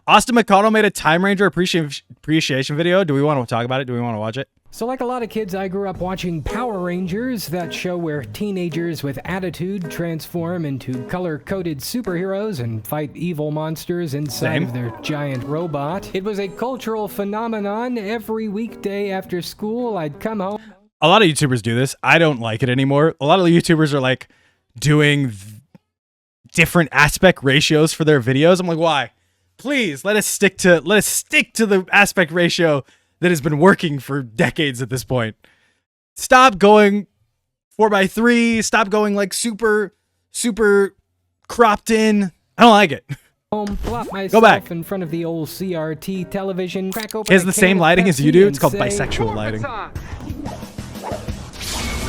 Austin McConnell made a Time Ranger appreciation video. Do we want to talk about it? Do we want to watch it? So like a lot of kids, I grew up watching Power Rangers, that show where teenagers with attitude transform into color-coded superheroes and fight evil monsters inside of their giant robot. It was a cultural phenomenon. Every weekday after school, I'd come home. A lot of YouTubers do this. I don't like it anymore. A lot of the YouTubers are like doing different aspect ratios for their videos. I'm like, why? Please let us stick to the aspect ratio that has been working for decades at this point. Stop going 4:3. Stop going like super cropped in. I don't like it. Plop myself Go back. in front of the old CRT television. Crack open Is the same lighting as you do? It's called bisexual lighting.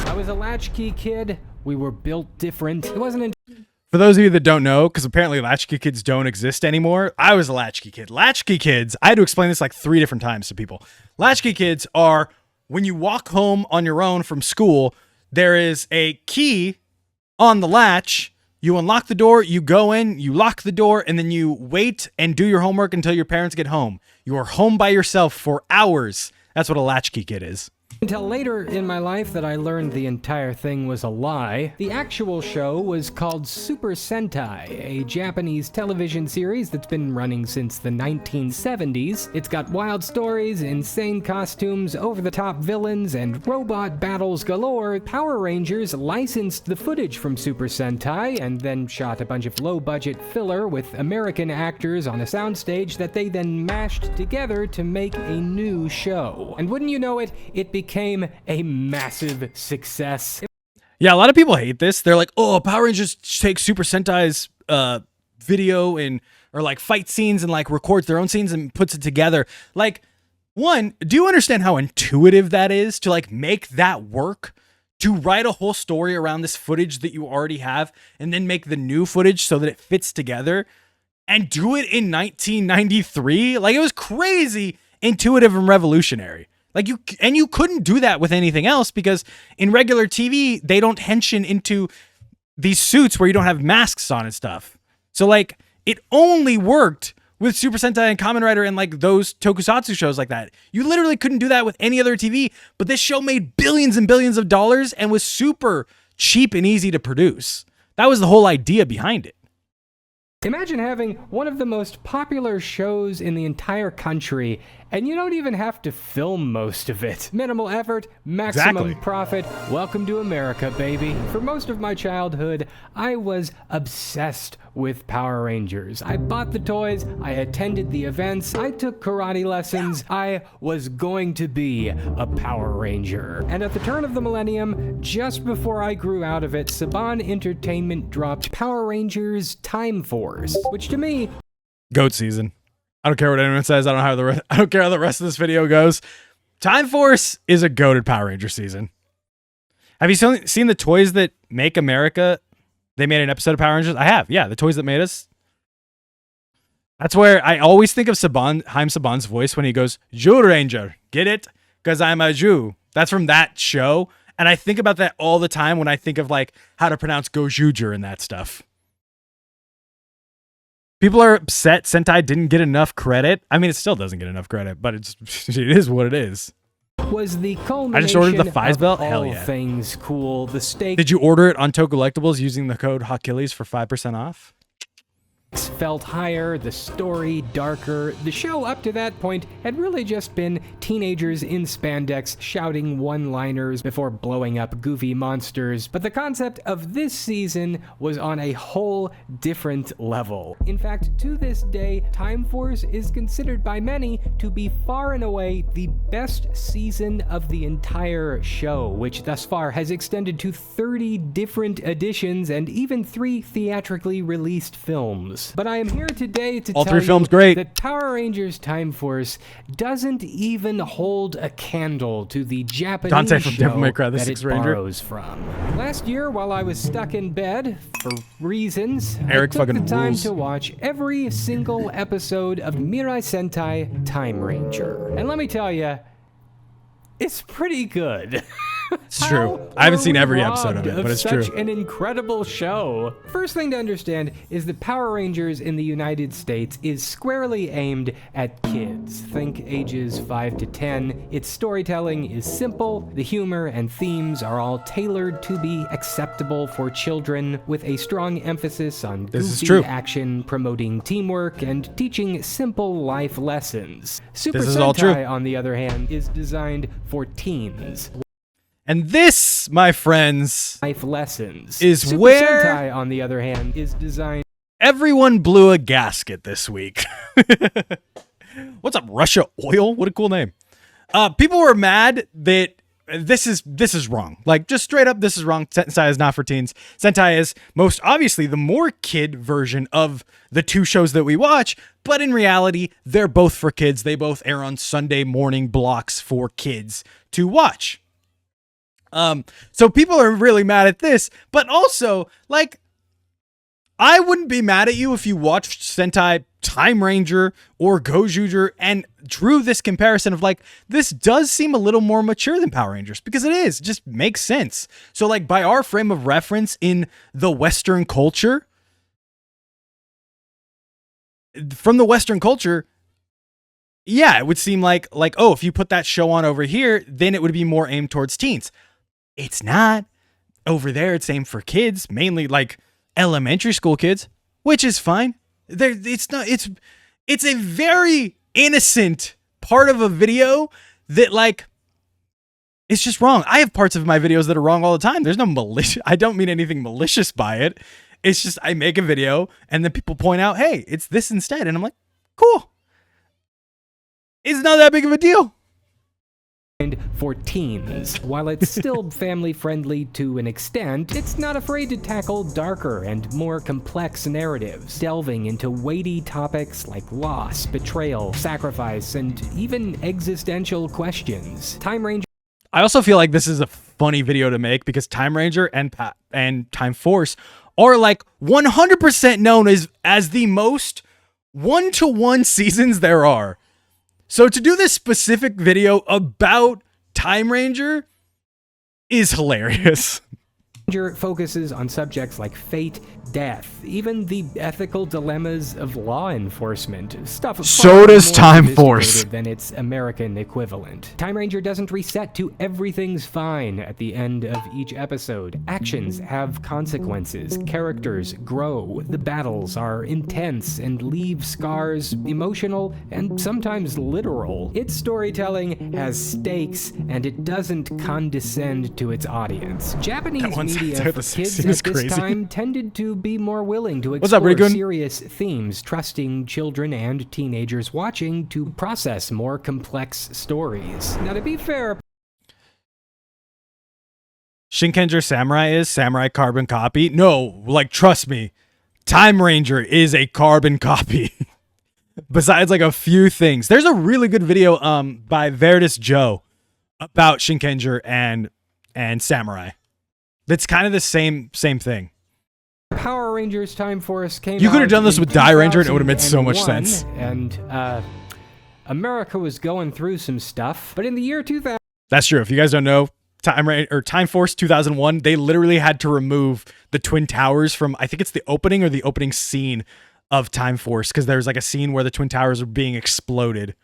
I was a latchkey kid. We were built different. It wasn't. For those of you that don't know, because apparently latchkey kids don't exist anymore, I was a latchkey kid. Latchkey kids, I had to explain this like 3 different times to people. Latchkey kids are when you walk home on your own from school, there is a key on the latch. You unlock the door, you go in, you lock the door, and then you wait and do your homework until your parents get home. You are home by yourself for hours. That's what a latchkey kid is. Until later in my life that I learned the entire thing was a lie. The actual show was called Super Sentai, a Japanese television series that's been running since the 1970s. It's got wild stories, insane costumes, over-the-top villains, and robot battles galore. Power Rangers licensed the footage from Super Sentai and then shot a bunch of low-budget filler with American actors on a soundstage that they then mashed together to make a new show. And wouldn't you know it, it became a massive success. Yeah, a lot of people hate this. They're like, oh, Power Rangers takes Super Sentai's video and or like fight scenes and like records their own scenes and puts it together. Like, one, do you understand how intuitive that is to like make that work? To write a whole story around this footage that you already have and then make the new footage so that it fits together and do it in 1993? Like, it was crazy intuitive and revolutionary. Like you couldn't do that with anything else because in regular TV, they don't henching into these suits where you don't have masks on and stuff. So like it only worked with Super Sentai and Kamen Rider and like those Tokusatsu shows like that. You literally couldn't do that with any other TV, but this show made billions and billions of dollars and was super cheap and easy to produce. That was the whole idea behind it. Imagine having one of the most popular shows in the entire country, and you don't even have to film most of it. Minimal effort, maximum profit. Welcome to America, baby. For most of my childhood, I was obsessed with Power Rangers. I bought the toys, I attended the events, I took karate lessons. I was going to be a Power Ranger. And at the turn of the millennium, just before I grew out of it, Saban Entertainment dropped Power Rangers Time Force, which to me... GOAT season. I don't care what anyone says. I don't care how the rest of this video goes. Time Force is a goated Power Ranger season. Have you seen the Toys That Make America? They made an episode of Power Rangers. I have. Yeah, the Toys That Made Us. That's where I always think of Haim Saban's voice when he goes, Jew Ranger. Get it? Because I'm a Jew. That's from that show. And I think about that all the time when I think of like how to pronounce Gojuger and that stuff. People are upset Sentai didn't get enough credit. I mean, it still doesn't get enough credit, but it is what it is. Was the culmination I just ordered the Fies belt. Hell all yeah. Things cool. The steak. Did you order it on Tokulectables using the code Hawkilles for 5% off? Felt higher, the story darker. The show up to that point had really just been teenagers in spandex shouting one-liners before blowing up goofy monsters, but the concept of this season was on a whole different level. In fact, to this day, Time Force is considered by many to be far and away the best season of the entire show, which thus far has extended to 30 different editions and even 3 theatrically released films. But I am here today to tell you that Power Rangers Time Force doesn't even hold a candle to the Japanese show that it borrows from. Last year, while I was stuck in bed, for reasons, I took the time to watch every single episode of Mirai Sentai Time Ranger. And let me tell you, it's pretty good. It's true. I haven't seen every episode of it, but it's true. Such an incredible show. First thing to understand is that Power Rangers in the United States is squarely aimed at kids. Think ages 5 to 10. Its storytelling is simple. The humor and themes are all tailored to be acceptable for children, with a strong emphasis on goofy action, promoting teamwork, and teaching simple life lessons. Super Sentai, on the other hand, is designed for teens. And this, my friends, life lessons is Super where Sentai, on the other hand, is designed. Everyone blew a gasket this week. What's up, Russia Oil? What a cool name. People were mad that this is wrong. Like, just straight up, this is wrong. Sentai is not for teens. Sentai is most obviously the more kid version of the two shows that we watch, but in reality, they're both for kids. They both air on Sunday morning blocks for kids to watch. So people are really mad at this, but also, like, I wouldn't be mad at you if you watched Sentai Time Ranger or Gojuger and drew this comparison of, like, this does seem a little more mature than Power Rangers, because it is. It just makes sense. So, like, by our frame of reference in the Western culture, from the Western culture, yeah, it would seem like, oh, if you put that show on over here, then it would be more aimed towards teens. It's not. Over there, it's aimed for kids, mainly like elementary school kids, which is fine. It's a very innocent part of a video that, like, it's just wrong. I have parts of my videos that are wrong all the time. There's no malicious. I don't mean anything malicious by it. It's just I make a video and then people point out, hey, it's this instead. And I'm like, cool. It's not that big of a deal. For teens. While it's still family-friendly to an extent, it's not afraid to tackle darker and more complex narratives, delving into weighty topics like loss, betrayal, sacrifice, and even existential questions. Time Ranger. I also feel like this is a funny video to make because Time Ranger and Time Force are, like, 100% known as the most one-to-one seasons there are. So to do this specific video about Time Ranger is hilarious. Ranger focuses on subjects like fate, death, even the ethical dilemmas of law enforcement. Stuff so does Time Force than its American equivalent. Time Ranger doesn't reset to everything's fine at the end of each episode. Actions have consequences. Characters grow. The battles are intense and leave scars, emotional and sometimes literal. Its storytelling has stakes, and it doesn't condescend to its audience. Japanese media for kids at this time tended to be more willing to explore serious themes, trusting children and teenagers watching to process more complex stories. Now, to be fair, Shinkenger Samurai is Samurai carbon copy. No, like, trust me, Time Ranger is a carbon copy. Besides, like, a few things. There's a really good video by Verdus Joe about Shinkenger and Samurai. That's kind of the same thing. Power Rangers Time Force came out. You could have done this with Die Ranger and it would have made so much sense. And America was going through some stuff, but in the year 2000. That's true. If you guys don't know, Time Force 2001, they literally had to remove the Twin Towers from, I think it's the opening or the opening scene of Time Force, because there's like a scene where the Twin Towers are being exploded.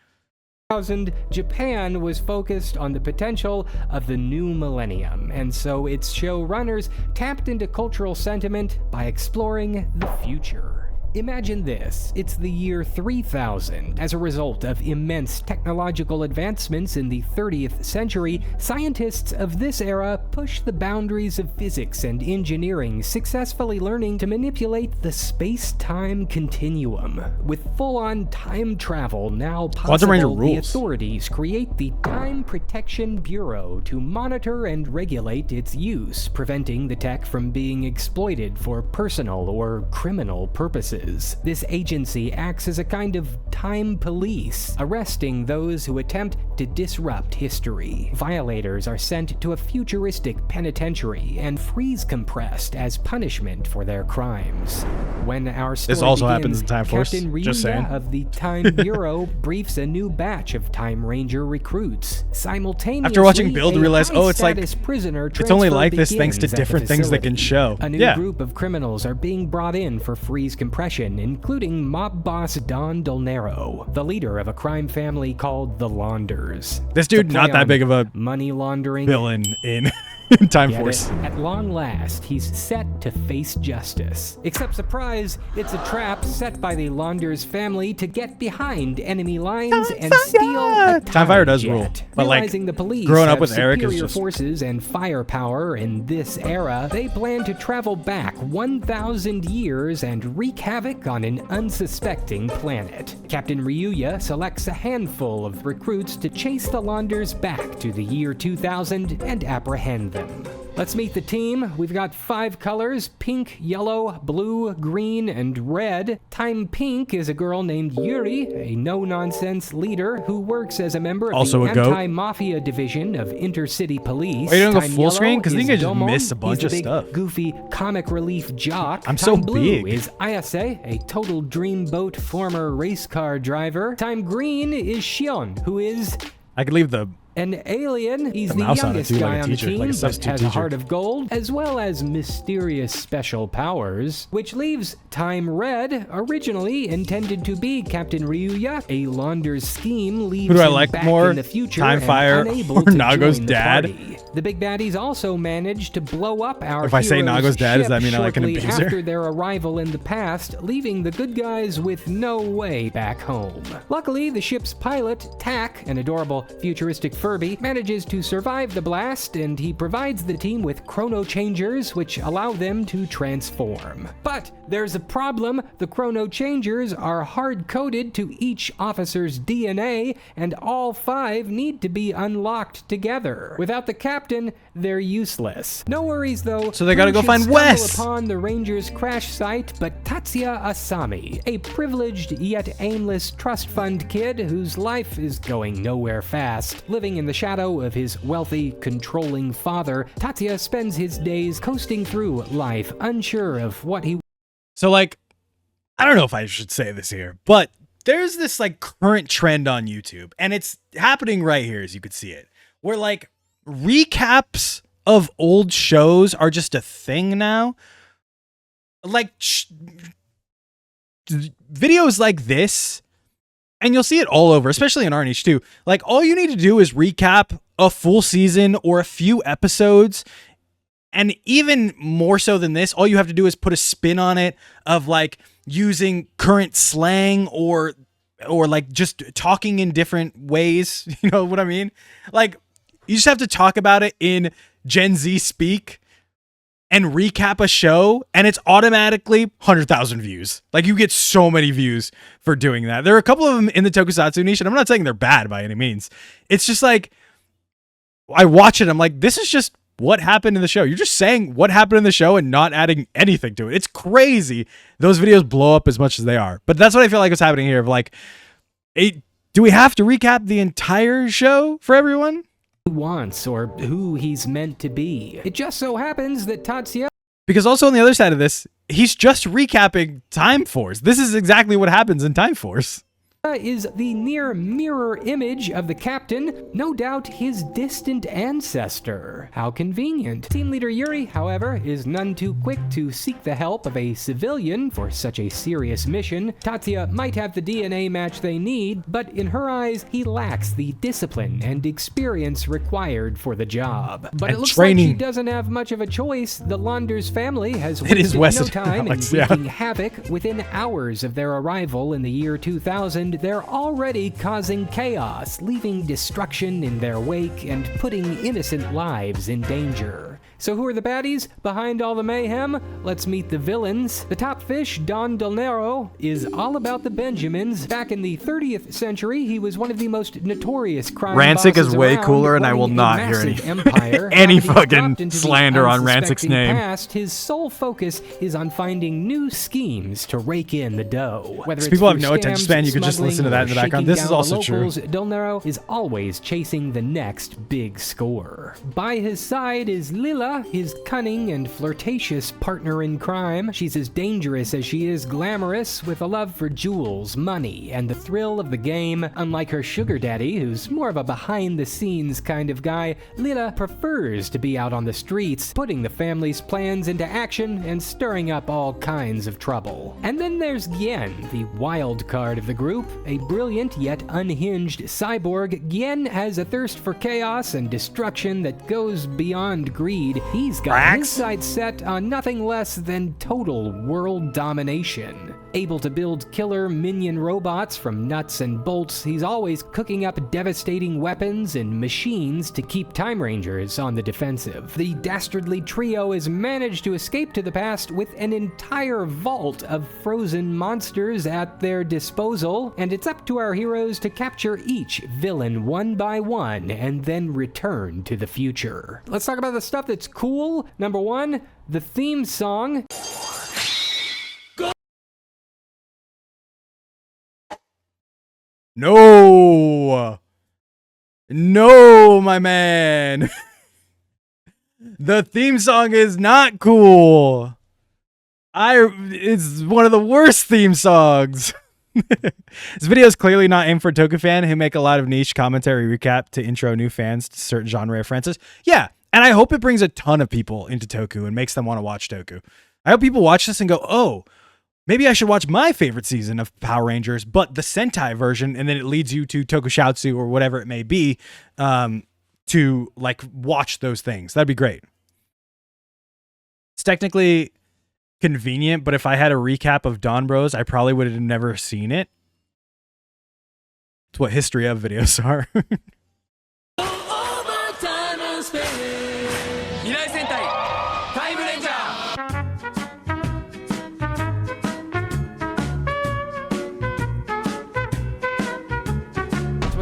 Japan was focused on the potential of the new millennium, and so its showrunners tapped into cultural sentiment by exploring the future. Imagine this, it's the year 3000. As a result of immense technological advancements in the 30th century, scientists of this era pushed the boundaries of physics and engineering, successfully learning to manipulate the space-time continuum. With full-on time travel now possible, the authorities create the Time Protection Bureau to monitor and regulate its use, preventing the tech from being exploited for personal or criminal purposes. Hawkilles. This agency acts as a kind of time police, arresting those who attempt to disrupt history. Violators are sent to a futuristic penitentiary and freeze compressed as punishment for their crimes. When our story This also begins, happens in Time Force, Captain just saying. Ryuya of the Time Bureau briefs a new batch of Time Ranger recruits. Simultaneously, After watching Build, a realize, oh, it's like, high-status prisoner it's only transfer like this thanks to begins at the different things they can facility. show. A new Yeah. group of criminals are being brought in for freeze compression, including mob boss Don Dolnero, the leader of a crime family called the Launders. This dude, To play not that on big of a money laundering villain in Time Get Force. it? At long last, he's set to face justice. Except surprise, it's a trap set by the Launders family to get behind enemy lines and steal a Time Fire does jet. rule, but, like, Realizing the police growing up have with Eric is superior just- forces and firepower in this era, they plan to travel back 1,000 years and wreak havoc on an unsuspecting planet. Captain Ryuya selects a handful of recruits to chase the Launders back to the year 2000 and apprehend them. Let's meet the team. We've got 5 colors: pink, yellow, blue, green, and red. Time Pink is a girl named Yuri, a no-nonsense leader who works as a member of Also the a goat. Anti-Mafia division of Intercity Police. Are you gonna go Time full Yellow screen? 'Cause I think is I just Domon. missed a bunch He's of big, stuff. Goofy comic relief jock. I'm so Time Blue big. is Ayase, a total dreamboat former race car driver. Time Green is Shion, who is I could leave the an alien. He's the mouse on it youngest too, like guy a on the teacher, team, like a but substitute has a teacher. heart of gold, as well as mysterious special powers, which leaves Time Red, originally intended to be Captain Ryuya. A Launder's scheme leaves Who do I him like back more? in the future Time and Fire unable or to Nago's join the dad? party. The big baddies also managed to blow up our If I say hero's Nago's dad, does that ship mean I like an shortly abuser? after their arrival in the past, leaving the good guys with no way back home. Luckily, the ship's pilot, Tak, an adorable futuristic Furby, manages to survive the blast, and he provides the team with chrono changers, which allow them to transform. But there's a problem. The chrono changers are hard-coded to each officer's DNA, and all 5 need to be unlocked together. Without the captain, they're useless. No worries, though. So they gotta Who go should find stumble Wes. upon the Rangers' crash site but Tatsuya Asami, a privileged yet aimless trust fund kid whose life is going nowhere fast. Living in the shadow of his wealthy, controlling father, Tatsuya spends his days coasting through life, unsure of what he So, like, I don't know if I should say this here, but there's this, like, current trend on YouTube, and it's happening right here, as you could see it, where, like, recaps of old shows are just a thing now. Like, videos like this, and you'll see it all over, especially in RNH2. Like, all you need to do is recap a full season or a few episodes. And even more so than this, all you have to do is put a spin on it of like using current slang or like just talking in different ways. You know what I mean? Like, you just have to talk about it in Gen Z speak and recap a show, and it's automatically 100,000 views. Like, you get so many views for doing that. There are a couple of them in the Tokusatsu niche, and I'm not saying they're bad by any means. It's just like, I watch it, I'm like, this is just what happened in the show. You're just saying what happened in the show and not adding anything to it. It's crazy those videos blow up as much as they are. But that's what I feel like is happening here. Of like, do we have to recap the entire show for everyone? wants or who he's meant to be. It just so happens that Tatsuya Because also on the other side of this, he's just recapping Time Force. This is exactly what happens in Time Force. is the near mirror image of the captain, no doubt his distant ancestor. How convenient. Team leader Yuri, however, is none too quick to seek the help of a civilian for such a serious mission. Tatsuya might have the DNA match they need, but in her eyes, he lacks the discipline and experience required for the job. But And it looks training. like she doesn't have much of a choice. The Launders family has It is wasted Wes no and time Alex, in yeah. wreaking havoc. Within hours of their arrival in the year 2000, they're already causing chaos, leaving destruction in their wake and putting innocent lives in danger. So who are the baddies behind all the mayhem? Let's meet the villains. The top fish, Don Del Nero, is all about the Benjamins. Back in the 30th century, he was one of the most notorious crime Rancic bosses is way around, cooler, and I will running a not hear massive any empire. any Now that he's fucking dropped into the slander on Rancic's unsuspecting name. past, his sole focus is on finding new schemes to rake in the dough. Whether So it's people have through no attention scams, span, you can just smuggling, listen to that in or the background. shaking This is down also the true. locals, Del Nero is always chasing the next big score. By his side is Lila, his cunning and flirtatious partner in crime. She's as dangerous as she is glamorous, with a love for jewels, money, and the thrill of the game. Unlike her sugar daddy, who's more of a behind-the-scenes kind of guy, Lila prefers to be out on the streets, putting the family's plans into action and stirring up all kinds of trouble. And then there's Gien, the wild card of the group, a brilliant yet unhinged cyborg. Gien has a thirst for chaos and destruction that goes beyond greed. He's got his sights set on nothing less than total world domination. Able to build killer minion robots from nuts and bolts, he's always cooking up devastating weapons and machines to keep Time Rangers on the defensive. The dastardly trio has managed to escape to the past with an entire vault of frozen monsters at their disposal, and it's up to our heroes to capture each villain one by one and then return to the future. Let's talk about the stuff that's cool. Number one, the theme song. No, my man. The theme song is not cool. It's one of the worst theme songs. This video is clearly not aimed for Toku fan who make a lot of niche commentary recap to intro new fans to certain genre references. Yeah, and I hope it brings a ton of people into Toku and makes them want to watch Toku. I hope people watch this and go, oh, maybe I should watch my favorite season of Power Rangers, but the Sentai version, and then it leads you to Tokusatsu or whatever it may be, to like watch those things. That'd be great. It's technically convenient, but if I had a recap of Dawn Bros, I probably would have never seen it. It's what history of videos are.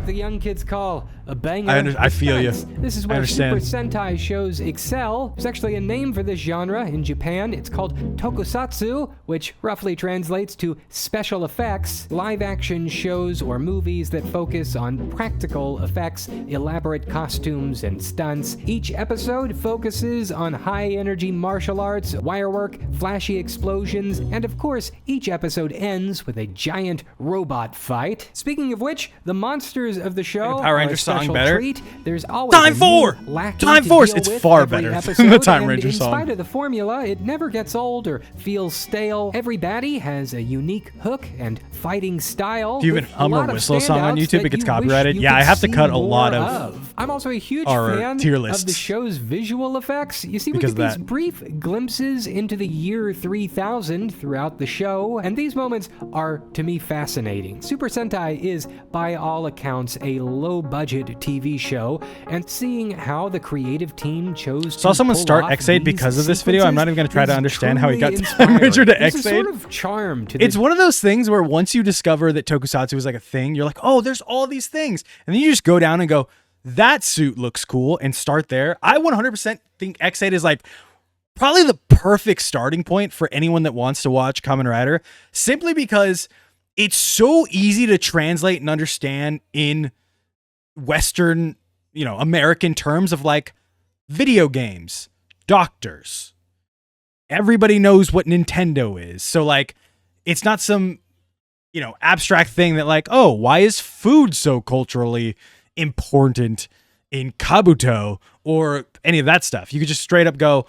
The young kids call a banger. I feel you. This is where Super Sentai shows excel. There's actually a name for this genre in Japan. It's called Tokusatsu, which roughly translates to special effects, live-action shows or movies that focus on practical effects, elaborate costumes, and stunts. Each episode focuses on high-energy martial arts, wirework, flashy explosions, and of course, each episode ends with a giant robot fight. Speaking of which, the monsters of the show Power Rangers song better. Treat. There's always Time Force. It's far better than the Time Ranger song. In spite of the formula, it never gets old or feels stale. Every baddie has a unique hook and fighting style. Do you even hum or whistle a song on YouTube? It gets copyrighted. Yeah, I have to cut a lot of. I'm also a huge fan tier of lists the show's visual effects. You see, we get these brief glimpses into the year 3000 throughout the show, and these moments are, to me, fascinating. Super Sentai is, by all accounts, a low-budget TV show, and seeing how the creative team chose Saw to someone pull start off X8 because of this video. I'm not even going to try to is understand how he got truly Time Ranger to inspiring. There's a X8. sort of charm to It's one of those things where once you discover that Tokusatsu is like a thing, you're like, oh, there's all these things. And then you just go down and go, that suit looks cool, and start there. I 100% think X8 is like probably the perfect starting point for anyone that wants to watch Kamen Rider, simply because it's so easy to translate and understand in Western, American terms of like video games, doctors. Everybody knows what Nintendo is. So like, it's not some, abstract thing that like, oh, why is food so culturally important in Kabuto or any of that stuff? You could just straight up go,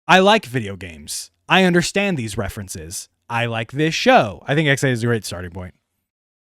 I like video games. I understand these references. I like this show. I think X8 is a great starting point.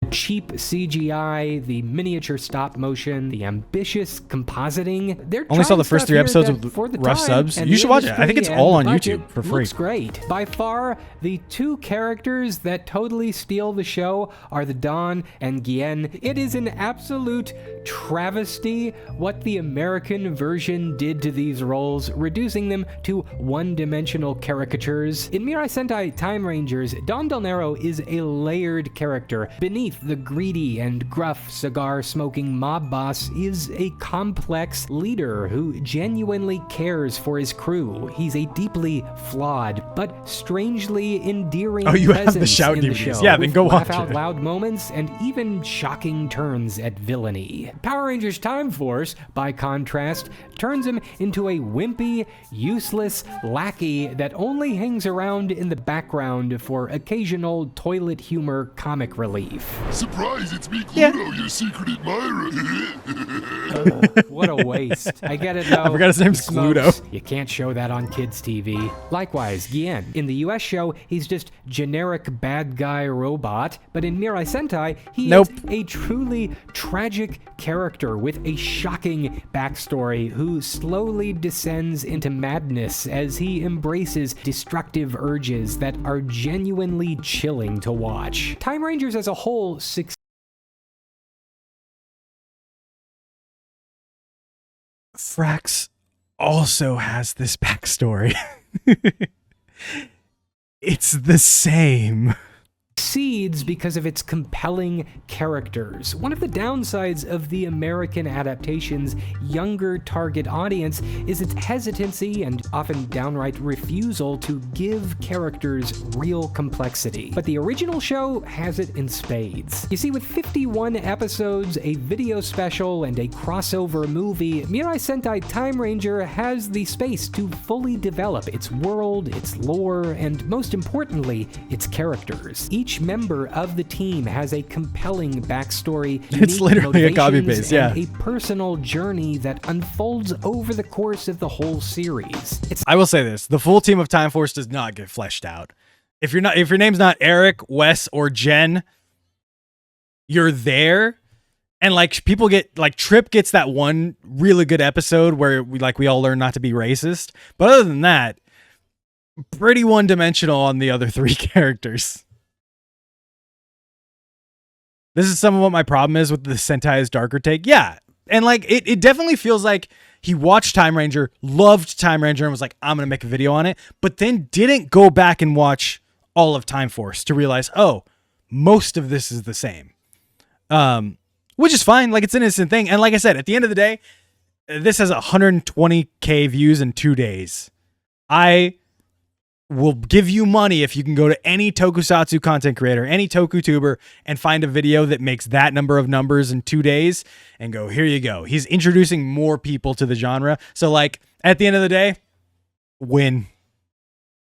cheap CGI, the miniature stop motion, the ambitious compositing. They're Only saw the trying first stuff 3 here episodes that with for the rough time subs. and You the should watch it. I think industry it's and all the on budget YouTube for free. looks great. By far, the two characters that totally steal the show are the Don and Gien. It is an absolute travesty what the American version did to these roles, reducing them to one-dimensional caricatures. In Mirai Sentai Time Rangers, Don Del Nero is a layered character. Beneath the greedy and gruff cigar-smoking mob boss is a complex leader who genuinely cares for his crew. He's a deeply flawed but strangely endearing Oh, you have the presence shout in the DVDs. show, Yeah, then go with watch laugh out it. loud moments and even shocking turns at villainy. Power Rangers Time Force, by contrast, turns him into a wimpy, useless lackey that only hangs around in the background for occasional toilet humor comic relief. Surprise, it's me, Cluedo, Yeah. your secret admirer. What a waste. I get it though. I forgot his name's He smokes. Cluedo. You can't show that on kids' TV. Likewise, Gien. In the US show, he's just generic bad guy robot, but in Mirai Sentai, he Nope. is a truly tragic character with a shocking backstory who slowly descends into madness as he embraces destructive urges that are genuinely chilling to watch. Time Rangers as a whole Frax also has this backstory. It's the same. succeeds because of its compelling characters. One of the downsides of the American adaptation's younger target audience is its hesitancy and often downright refusal to give characters real complexity. But the original show has it in spades. You see, with 51 episodes, a video special, and a crossover movie, Mirai Sentai Time Ranger has the space to fully develop its world, its lore, and most importantly, its characters. Each member of the team has a compelling backstory, It's unique literally a copy motivations, paste, yeah. and a personal journey that unfolds over the course of the whole series. It's I will say this: the full team of Time Force does not get fleshed out. If your name's not Eric, Wes, or Jen, you're there. And like people get like Trip gets that one really good episode where we all learn not to be racist. But other than that, pretty one-dimensional on the other three characters. This is some of what my problem is with the Sentai's darker take. Yeah. And like it definitely feels like he watched Time Ranger, loved Time Ranger, and was like, I'm gonna make a video on it, but then didn't go back and watch all of Time Force to realize, oh, most of this is the same. Which is fine. Like, it's an innocent thing. And like I said, at the end of the day, this has 120K views in 2 days. I will give you money if you can go to any tokusatsu content creator, any tokutuber, and find a video that makes that number of numbers in 2 days and go, here you go. He's introducing more people to the genre. So like at the end of the day, win.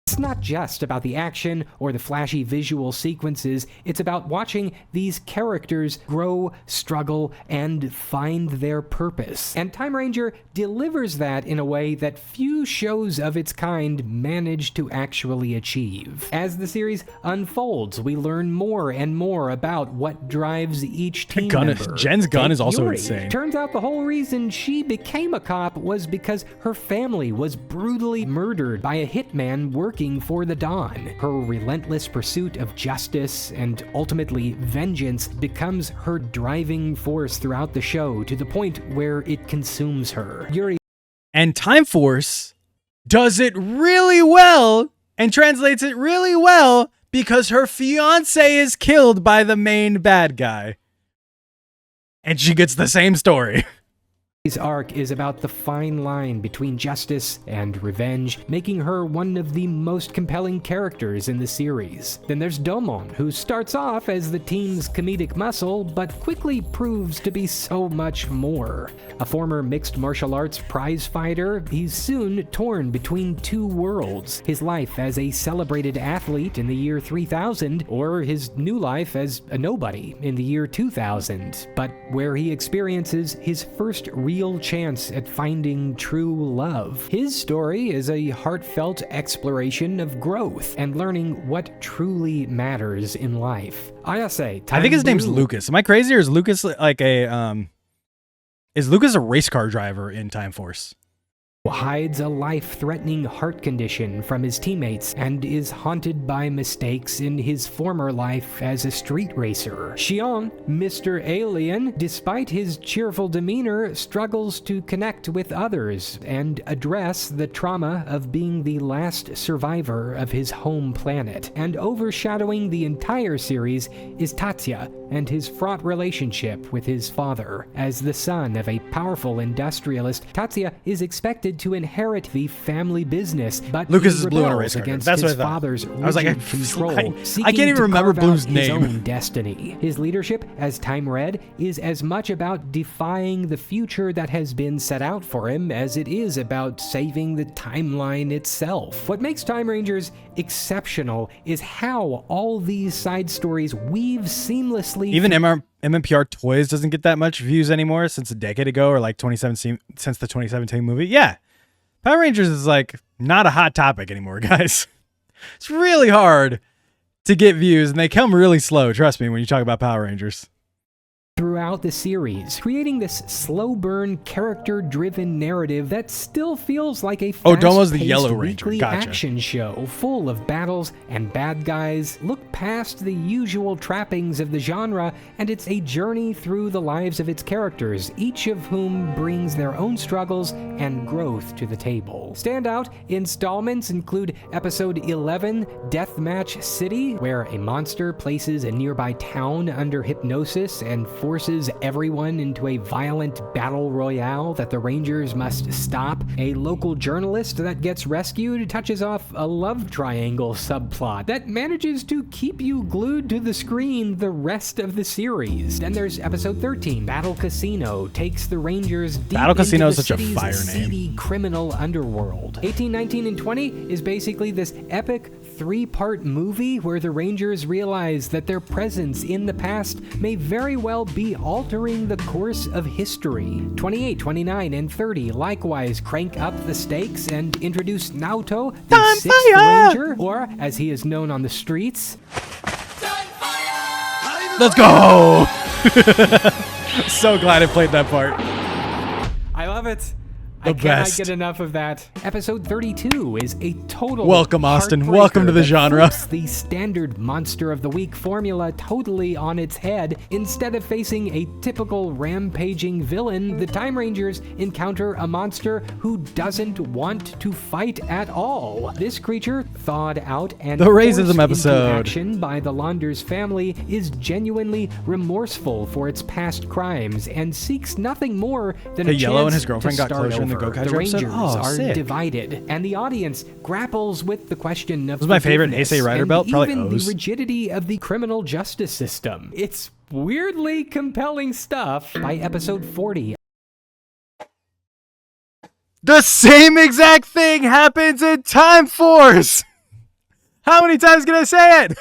It's not just about the action or the flashy visual sequences, it's about watching these characters grow, struggle, and find their purpose. And Time Ranger delivers that in a way that few shows of its kind manage to actually achieve. As the series unfolds, we learn more and more about what drives each team member. Jen's gun is also Yuri. insane. Turns out the whole reason she became a cop was because her family was brutally murdered by a hitman working for the Dawn. Her relentless pursuit of justice and ultimately vengeance becomes her driving force throughout the show to the point where it consumes her. Yuri And Time Force does it really well and translates it really well because her fiance is killed by the main bad guy. And she gets the same story. His arc is about the fine line between justice and revenge, making her one of the most compelling characters in the series. Then there's Domon, who starts off as the team's comedic muscle, but quickly proves to be so much more. A former mixed martial arts prize fighter, he's soon torn between two worlds: his life as a celebrated athlete in the year 3000, or his new life as a nobody in the year 2000, but where he experiences his first real chance at finding true love. His story is a heartfelt exploration of growth and learning what truly matters in life. Ayase, I think his name's Lucas. Am I crazy, or is Lucas like is Lucas a race car driver in Time Force? Hides a life-threatening heart condition from his teammates and is haunted by mistakes in his former life as a street racer. Xiong, Mr. Alien, despite his cheerful demeanor, struggles to connect with others and address the trauma of being the last survivor of his home planet. And overshadowing the entire series is Tatsuya and his fraught relationship with his father. As the son of a powerful industrialist, Tatsuya is expected to inherit the family business, but Lucas he is blue in a rebels race car. against That's what I his thought. father's I was like, rigid control, I seeking can't even to remember carve out Blue's his name. own destiny. His leadership as Time Red is as much about defying the future that has been set out for him as it is about saving the timeline itself. What makes Time Rangers exceptional is how all these side stories weave seamlessly. Even MMPR Toys doesn't get that much views anymore since a decade ago, or like 2017, since the 2017 movie. Yeah. Power Rangers is like not a hot topic anymore, guys. It's really hard to get views, and they come really slow, trust me, when you talk about Power Rangers. Throughout the series, creating this slow burn, character-driven narrative that still feels like a Domo's the fast-paced Yellow Ranger. weekly Gotcha. action show full of battles and bad guys. Look past the usual trappings of the genre, and it's a journey through the lives of its characters, each of whom brings their own struggles and growth to the table. Standout installments include episode 11, Deathmatch City, where a monster places a nearby town under hypnosis and forces everyone into a violent battle royale that the Rangers must stop. A local journalist that gets rescued touches off a love triangle subplot that manages to keep you glued to the screen the rest of the series. Then there's episode 13, Battle Casino, takes the Rangers deep Battle Casino into is the such a city's fire name. seedy criminal underworld. 18, 19, and 20 is basically this epic three-part movie where the Rangers realize that their presence in the past may very well be altering the course of history. 28, 29, and 30 likewise crank up the stakes and introduce Naoto, the sixth Ranger, or as he is known on the streets, Let's go! So glad I played that part. I love it. The I cannot best. get enough of that. Episode 32 is a total Welcome, Austin. heartbreaker Welcome to the that genre. flips the standard monster of the week formula totally on its head. Instead of facing a typical rampaging villain, the Time Rangers encounter a monster who doesn't want to fight at all. This creature, thawed out and The racism forced episode. into action by the Launders family, is genuinely remorseful for its past crimes and seeks nothing more than Hey, a Yellow and chance his girlfriend to got start closer in the over. Go-Catcher The episode? Rangers Oh, are sick. divided, and the audience grapples with the question of Was my favorite forgiveness Heisei Rider and belt? Probably even O's. the rigidity of the criminal justice system. It's weirdly compelling stuff. By episode 40, The same exact thing happens in Time Force! How many times can I say it?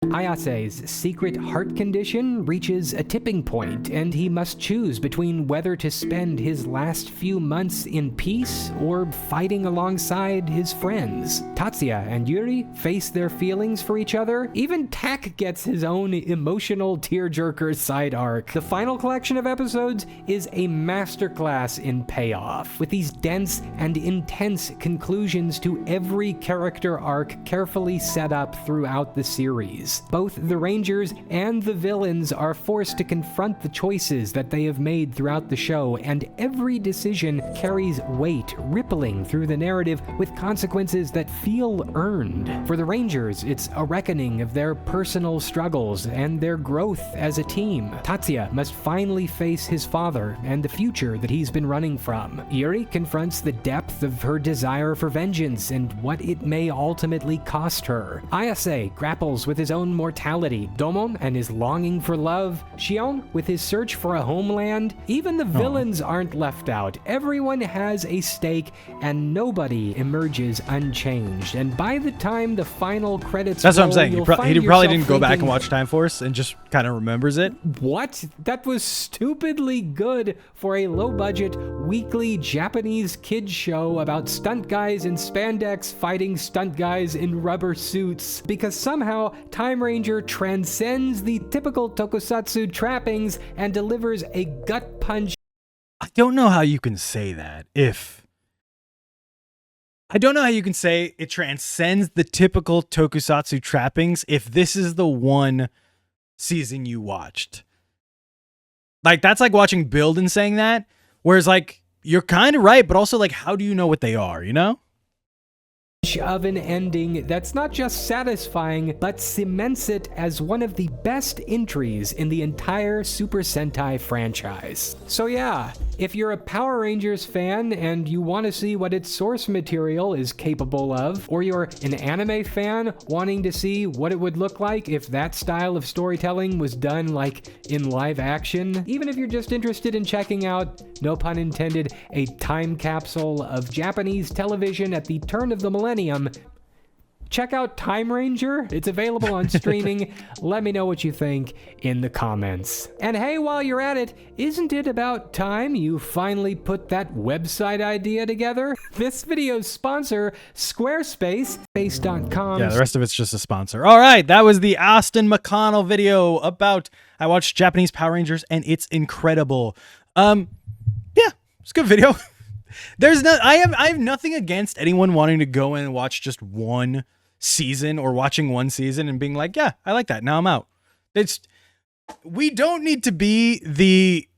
Ayase's secret heart condition reaches a tipping point, and he must choose between whether to spend his last few months in peace or fighting alongside his friends. Tatsuya and Yuri face their feelings for each other. Even Tak gets his own emotional tearjerker side arc. The final collection of episodes is a masterclass in payoff, with these dense and intense conclusions to every character arc carefully set up throughout the series. Both the Rangers and the villains are forced to confront the choices that they have made throughout the show, and every decision carries weight, rippling through the narrative with consequences that feel earned. For the Rangers, it's a reckoning of their personal struggles and their growth as a team. Tatsuya must finally face his father and the future that he's been running from. Yuri confronts the depth of her desire for vengeance and what it may ultimately cost her. Ayase grapples with his own own mortality, Domon and his longing for love, Xion with his search for a homeland. Even the villains aren't left out. Everyone has a stake, and nobody emerges unchanged. And by the time the final credits That's what I'm roll, saying. you'll He find probably yourself didn't go back and thinking, watch Time Force and just kind of remembers it. what? That was stupidly good for a low-budget, weekly Japanese kids show about stunt guys in spandex fighting stunt guys in rubber suits. Because somehow, Time Ranger transcends the typical tokusatsu trappings and delivers a gut punch. I don't know how you can say that I don't know how you can say it transcends the typical tokusatsu trappings if this is the one season you watched. Like, that's like watching Build and saying that, whereas like, you're kind of right, but also like, how do you know what they are, you know? Of an ending that's not just satisfying, but cements it as one of the best entries in the entire Super Sentai franchise. So yeah, if you're a Power Rangers fan and you want to see what its source material is capable of, or you're an anime fan wanting to see what it would look like if that style of storytelling was done like in live action, even if you're just interested in checking out, no pun intended, a time capsule of Japanese television at the turn of the millennium, check out Time Ranger. It's available on streaming. Let me know what you think in the comments. And hey, while you're at it, isn't it about time you finally put that website idea together? This video's sponsor, Squarespace, Space.com. Yeah, the rest of it's just a sponsor. All right, that was the Austin McConnell video about I watched Japanese Power Rangers and it's incredible. Yeah, it's a good video. I have nothing against anyone wanting to go in and watch just one season or watching one season and being like, yeah, I like that. Now I'm out. We don't need to be the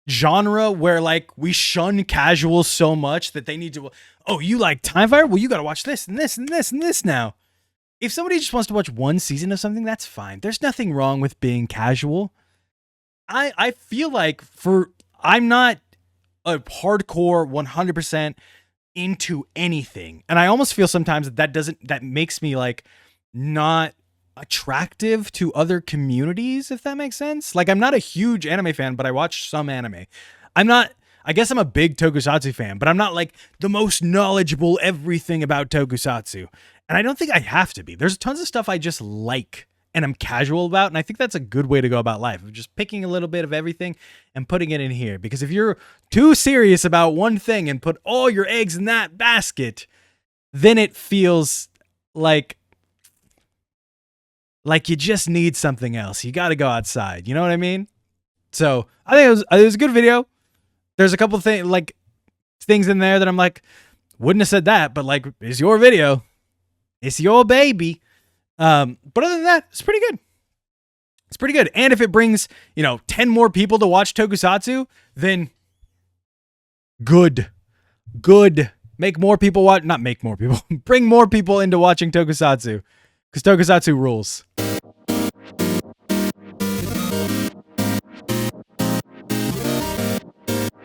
genre where like we shun casuals so much that they need to, oh, you like Time Fire? Well, you got to watch this and this and this and this now. If somebody just wants to watch one season of something, that's fine. There's nothing wrong with being casual. I feel like I'm not a hardcore 100% into anything. And I almost feel sometimes that makes me like not attractive to other communities, if that makes sense. Like, I'm not a huge anime fan, but I watch some anime. I guess I'm a big Tokusatsu fan, but I'm not like the most knowledgeable everything about Tokusatsu. And I don't think I have to be. There's tons of stuff I just like and I'm casual about, and I think that's a good way to go about life, of just picking a little bit of everything and putting it in here. Because if you're too serious about one thing and put all your eggs in that basket, then it feels like you just need something else. You got to go outside. You know what I mean? So I think it was a good video. There's a couple of things in there that I'm like, wouldn't have said that, but like, it's your video. It's your baby. But other than that, it's pretty good. It's pretty good. And if it brings, 10 more people to watch Tokusatsu, then good. Make more people watch, not make more people, bring more people into watching Tokusatsu, because Tokusatsu rules.